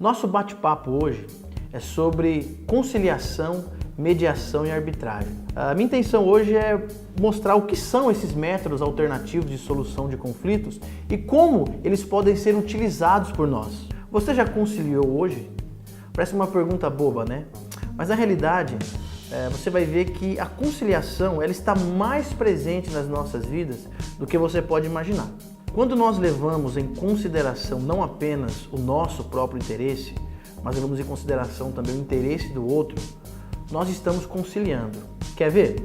Nosso bate-papo hoje é sobre conciliação, mediação e arbitragem. A minha intenção hoje é mostrar o que são esses métodos alternativos de solução de conflitos e como eles podem ser utilizados por nós. Você já conciliou hoje? Parece uma pergunta boba, né? Mas na realidade, você vai ver que a conciliação ela está mais presente nas nossas vidas do que você pode imaginar. Quando nós levamos em consideração não apenas o nosso próprio interesse, mas levamos em consideração também o interesse do outro, nós estamos conciliando. Quer ver?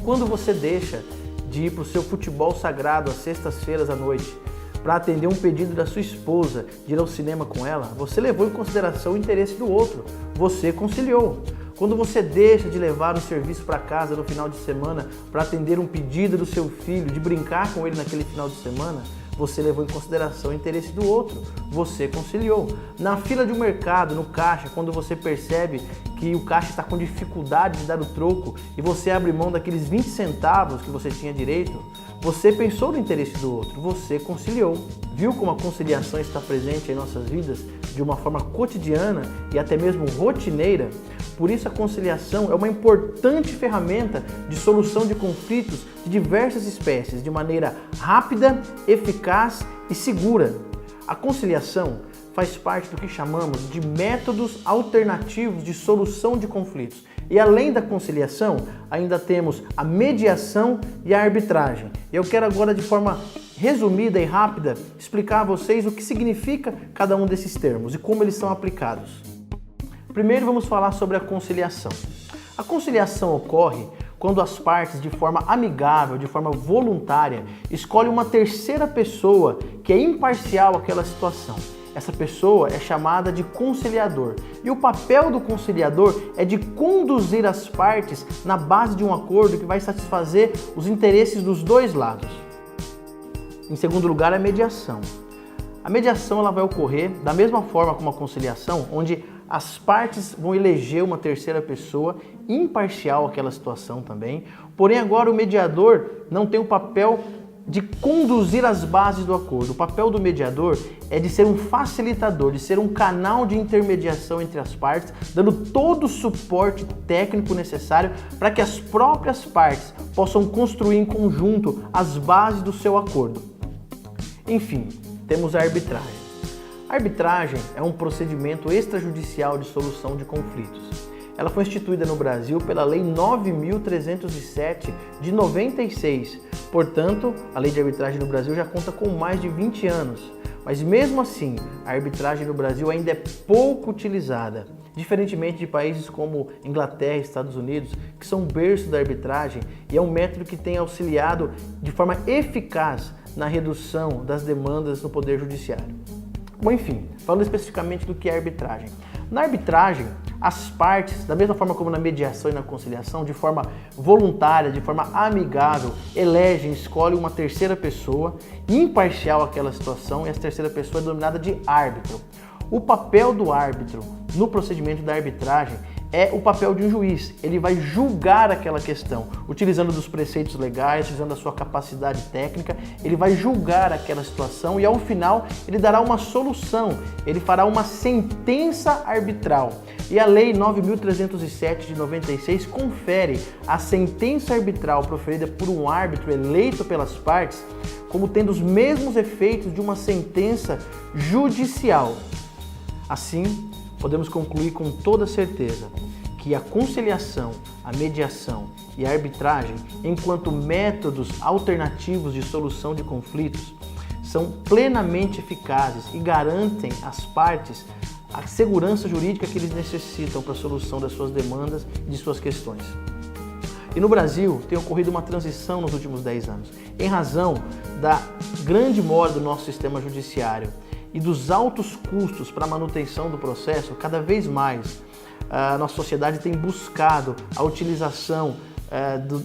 Quando você deixa de ir para o seu futebol sagrado às sextas-feiras à noite para atender um pedido da sua esposa de ir ao cinema com ela, você levou em consideração o interesse do outro, você conciliou. Quando você deixa de levar o serviço para casa no final de semana para atender um pedido do seu filho, de brincar com ele naquele final de semana, você levou em consideração o interesse do outro, você conciliou. Na fila de um mercado, no caixa, quando você percebe que o caixa está com dificuldade de dar o troco e você abre mão daqueles 20 centavos que você tinha direito, você pensou no interesse do outro, você conciliou. Viu como a conciliação está presente em nossas vidas de uma forma cotidiana e até mesmo rotineira? Por isso a conciliação é uma importante ferramenta de solução de conflitos de diversas espécies, de maneira rápida, eficaz e segura. A conciliação faz parte do que chamamos de métodos alternativos de solução de conflitos. E além da conciliação, ainda temos a mediação e a arbitragem. Eu quero agora, de forma resumida e rápida, explicar a vocês o que significa cada um desses termos e como eles são aplicados. Primeiro vamos falar sobre a conciliação. A conciliação ocorre quando as partes, de forma amigável, de forma voluntária, escolhem uma terceira pessoa que é imparcial àquela situação. Essa pessoa é chamada de conciliador. E o papel do conciliador é de conduzir as partes na base de um acordo que vai satisfazer os interesses dos dois lados. Em segundo lugar, a mediação. A mediação ela vai ocorrer da mesma forma como a conciliação, onde as partes vão eleger uma terceira pessoa imparcial àquela situação também. Porém, agora o mediador não tem o papel de conduzir as bases do acordo. O papel do mediador é de ser um facilitador, de ser um canal de intermediação entre as partes, dando todo o suporte técnico necessário para que as próprias partes possam construir em conjunto as bases do seu acordo. Enfim, temos a arbitragem. A arbitragem é um procedimento extrajudicial de solução de conflitos. Ela foi instituída no Brasil pela Lei 9.307 de 96. Portanto, a Lei de Arbitragem no Brasil já conta com mais de 20 anos. Mas mesmo assim, a arbitragem no Brasil ainda é pouco utilizada. Diferentemente de países como Inglaterra e Estados Unidos, que são berço da arbitragem e é um método que tem auxiliado de forma eficaz na redução das demandas no Poder Judiciário. Bom, enfim, falando especificamente do que é arbitragem. Na arbitragem, as partes, da mesma forma como na mediação e na conciliação, de forma voluntária, de forma amigável, elegem, escolhem uma terceira pessoa imparcial àquela situação e essa terceira pessoa é denominada de árbitro. O papel do árbitro no procedimento da arbitragem é o papel de um juiz. Ele vai julgar aquela questão, utilizando dos preceitos legais, utilizando a sua capacidade técnica, ele vai julgar aquela situação e ao final ele dará uma solução, ele fará uma sentença arbitral. E a Lei 9.307 de 96 confere a sentença arbitral proferida por um árbitro eleito pelas partes como tendo os mesmos efeitos de uma sentença judicial. Assim, podemos concluir com toda certeza que a conciliação, a mediação e a arbitragem, enquanto métodos alternativos de solução de conflitos, são plenamente eficazes e garantem às partes a segurança jurídica que eles necessitam para a solução das suas demandas e de suas questões. E no Brasil tem ocorrido uma transição nos últimos 10 anos, em razão da grande mora do nosso sistema judiciário e dos altos custos para a manutenção do processo. Cada vez mais a nossa sociedade tem buscado a utilização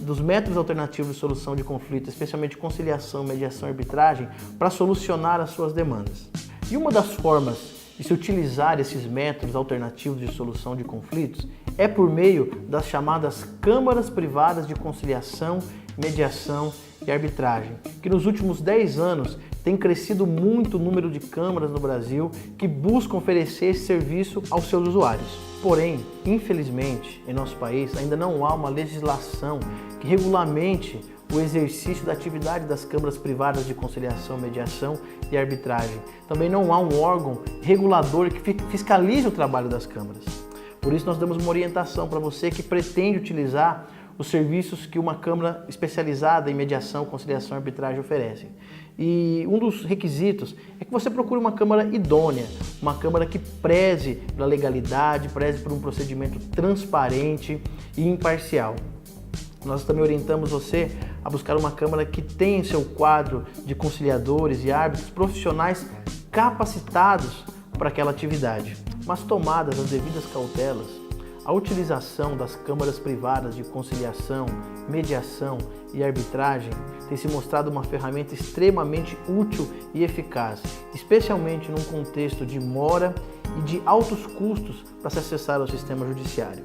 dos métodos alternativos de solução de conflitos, especialmente conciliação, mediação e arbitragem, para solucionar as suas demandas. E uma das formas de se utilizar esses métodos alternativos de solução de conflitos é por meio das chamadas câmaras privadas de conciliação, mediação e Arbitragem, que nos últimos 10 anos tem crescido muito o número de câmaras no Brasil que buscam oferecer esse serviço aos seus usuários. Porém, infelizmente, em nosso país ainda não há uma legislação que regulamente o exercício da atividade das câmaras privadas de conciliação, mediação e arbitragem. Também não há um órgão regulador que fiscalize o trabalho das câmaras. Por isso nós damos uma orientação para você que pretende utilizar os serviços que uma câmara especializada em mediação, conciliação e arbitragem oferece. E um dos requisitos é que você procure uma câmara idônea, uma câmara que preze pela legalidade, preze por um procedimento transparente e imparcial. Nós também orientamos você a buscar uma câmara que tenha em seu quadro de conciliadores e árbitros profissionais capacitados para aquela atividade. Mas tomadas as devidas cautelas, a utilização das câmaras privadas de conciliação, mediação e arbitragem tem se mostrado uma ferramenta extremamente útil e eficaz, especialmente num contexto de mora e de altos custos para se acessar ao sistema judiciário.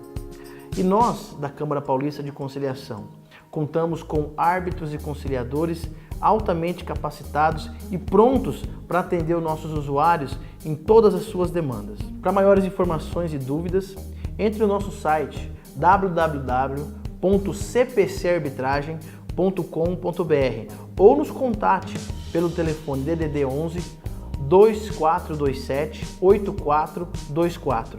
E nós, da Câmara Paulista de Conciliação, contamos com árbitros e conciliadores altamente capacitados e prontos para atender os nossos usuários em todas as suas demandas. Para maiores informações e dúvidas, entre no nosso site www.cpcarbitragem.com.br ou nos contate pelo telefone DDD 11 2427 8424.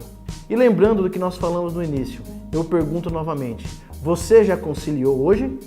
E lembrando do que nós falamos no início, eu pergunto novamente, você já conciliou hoje?